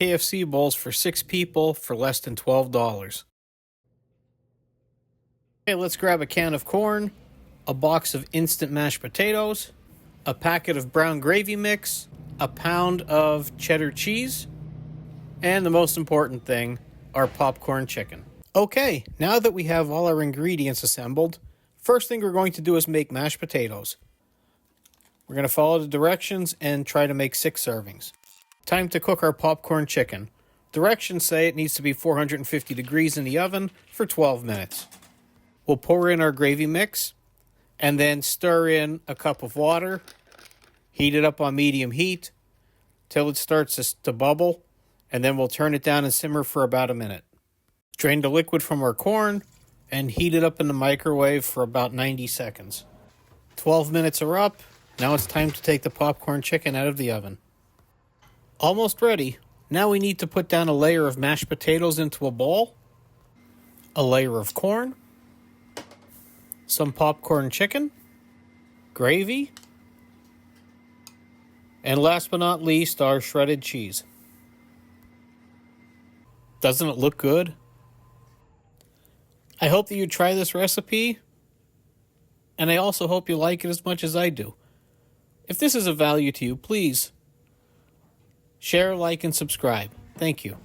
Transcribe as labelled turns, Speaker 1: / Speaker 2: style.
Speaker 1: KFC Bowls for 6 people for less than $12. Okay, let's grab a can of corn, a box of instant mashed potatoes, a packet of brown gravy mix, a pound of cheddar cheese, and the most important thing, our popcorn chicken. Okay, now that we have all our ingredients assembled, first thing we're going to do is make mashed potatoes. We're going to follow the directions and try to make 6 servings. Time to cook our popcorn chicken. Directions say it needs to be 450 degrees in the oven for 12 minutes. We'll pour in our gravy mix and then stir in a cup of water. Heat it up on medium heat till it starts to bubble, and then we'll turn it down and simmer for about a minute. Drain the liquid from our corn and heat it up in the microwave for about 90 seconds. 12 minutes are up. Now it's time to take the popcorn chicken out of the oven. Almost ready. Now we need to put down a layer of mashed potatoes into a bowl, a layer of corn, some popcorn chicken, gravy, and last but not least, our shredded cheese. Doesn't it look good? I hope that you try this recipe, and I also hope you like it as much as I do. If this is of value to you, please share, like, and subscribe. Thank you.